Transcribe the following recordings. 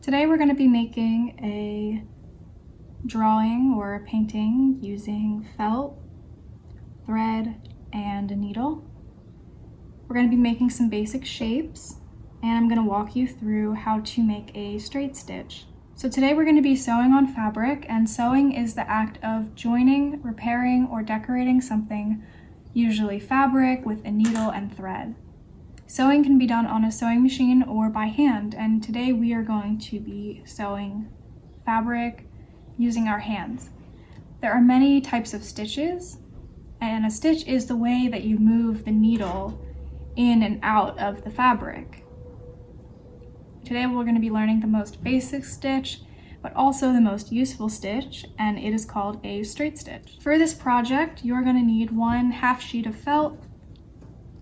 Today we're going to be making a drawing or a painting using felt, thread, and a needle. We're going to be making some basic shapes, and I'm going to walk you through how to make a straight stitch. So today we're going to be sewing on fabric, and sewing is the act of joining, repairing, or decorating something, usually fabric, with a needle and thread. Sewing can be done on a sewing machine or by hand, and today we are going to be sewing fabric using our hands. There are many types of stitches, and a stitch is the way that you move the needle in and out of the fabric. Today we're going to be learning the most basic stitch, but also the most useful stitch, and it is called a straight stitch. For this project, you're going to need 1/2 sheet of felt.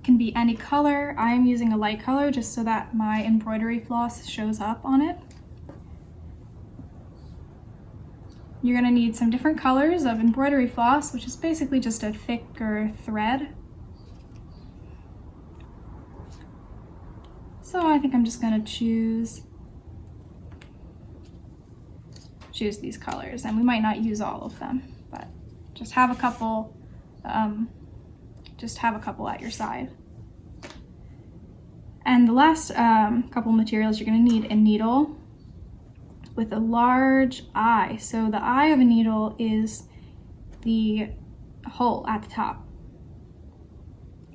Can be any color. I'm using a light color just so that my embroidery floss shows up on it. You're going to need some different colors of embroidery floss, which is basically just a thicker thread. So I think I'm just going to choose these colors, and we might not use all of them, but just have a couple at your side. And the last couple materials, you're going to need a needle with a large eye. So the eye of a needle is the hole at the top.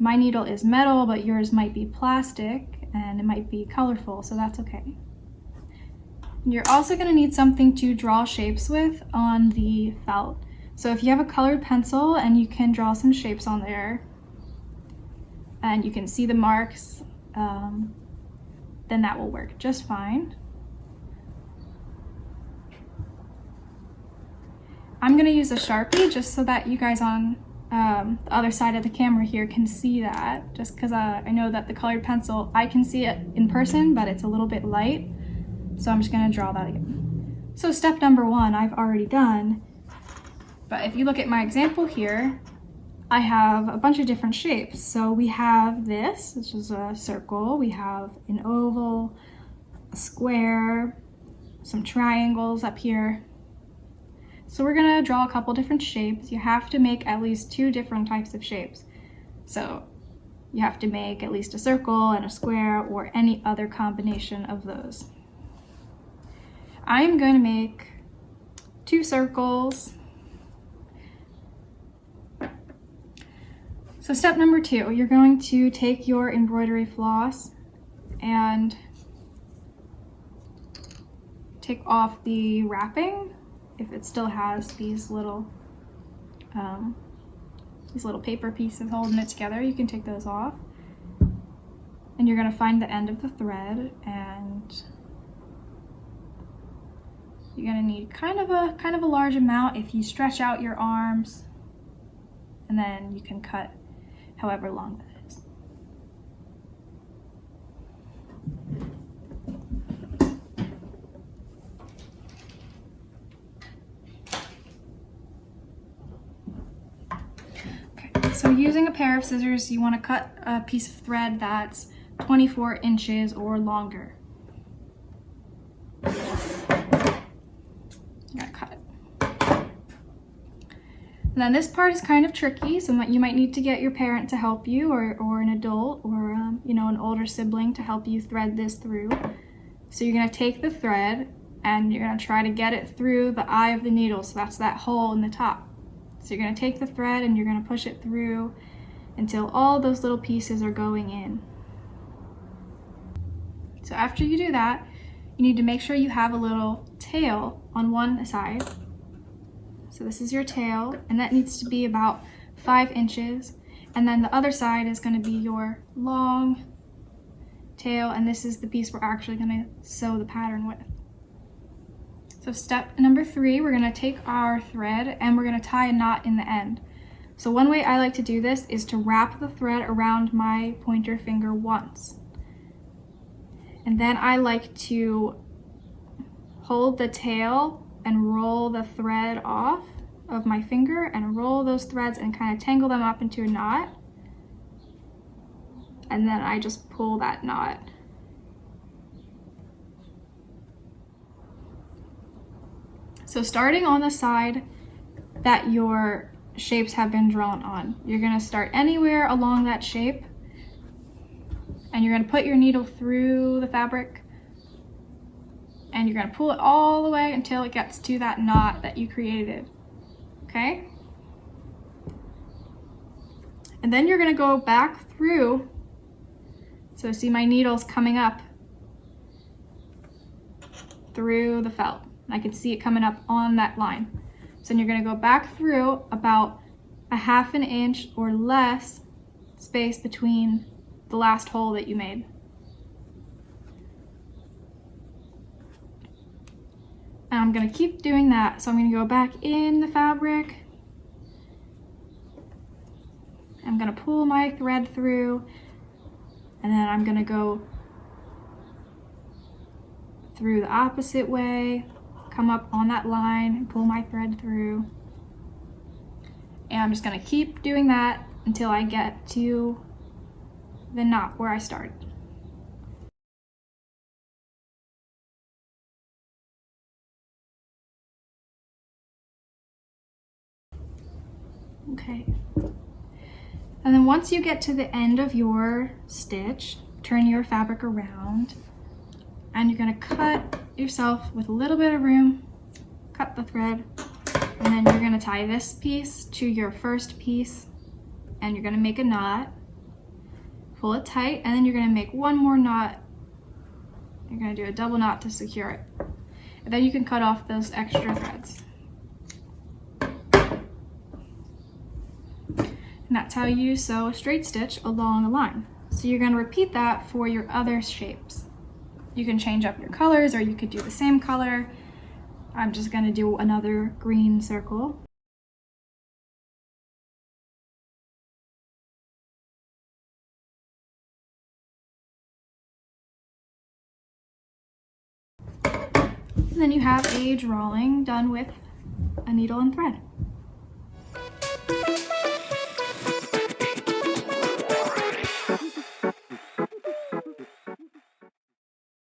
My needle is metal, but yours might be plastic and it might be colorful, so that's okay. You're also going to need something to draw shapes with on the felt. So if you have a colored pencil and you can draw some shapes on there, and you can see the marks, then that will work just fine. I'm going to use a Sharpie just so that you guys on the other side of the camera here can see that, just because I know that the colored pencil, I can see it in person, but it's a little bit light, so I'm just going to draw that again. So step number 1 I've already done, but if you look at my example here, I have a bunch of different shapes. So we have this, which is a circle, we have an oval, a square, some triangles up here. So we're gonna draw a couple different shapes. You have to make at least 2 different types of shapes. So you have to make at least a circle and a square or any other combination of those. I'm going to make 2 circles. So step number 2, you're going to take your embroidery floss and take off the wrapping. If it still has these little paper pieces holding it together, you can take those off. And you're going to find the end of the thread, and you're going to need kind of a large amount if you stretch out your arms, and then you can cut however long that is. Okay, so using a pair of scissors, you want to cut a piece of thread that's 24 inches or longer. You gotta cut it. And then this part is kind of tricky, so you might need to get your parent to help you, or an adult, or an older sibling to help you thread this through. So you're going to take the thread and you're going to try to get it through the eye of the needle, so that's that hole in the top. So you're going to take the thread and you're going to push it through until all those little pieces are going in. So after you do that, you need to make sure you have a little tail on one side. So this is your tail, and that needs to be about 5 inches. And then the other side is going to be your long tail, and this is the piece we're actually going to sew the pattern with. So step number 3, we're going to take our thread and we're going to tie a knot in the end. So one way I like to do this is to wrap the thread around my pointer finger once. And then I like to hold the tail and roll the thread off of my finger and roll those threads and kind of tangle them up into a knot. And then I just pull that knot So starting on the side that your shapes have been drawn on, you're going to start anywhere along that shape, and you're going to put your needle through the fabric, and you're going to pull it all the way until it gets to that knot that you created. Okay? And then you're going to go back through. So see, my needle's coming up through the felt. I can see it coming up on that line. So then you're going to go back through about a 1/2 inch or less space between the last hole that you made. And I'm going to keep doing that. So I'm going to go back in the fabric. I'm going to pull my thread through, and then I'm going to go through the opposite way, come up on that line, and pull my thread through. And I'm just going to keep doing that until I get to the knot where I started. Okay. And then once you get to the end of your stitch, turn your fabric around, and you're going to cut yourself with a little bit of room, cut the thread, and then you're going to tie this piece to your first piece, and you're going to make a knot, pull it tight, and then you're going to make one more knot. You're going to do a double knot to secure it. And then you can cut off those extra threads. And that's how you sew a straight stitch along a line. So you're going to repeat that for your other shapes. You can change up your colors, or you could do the same color. I'm just going to do another green circle. And then you have a drawing done with a needle and thread.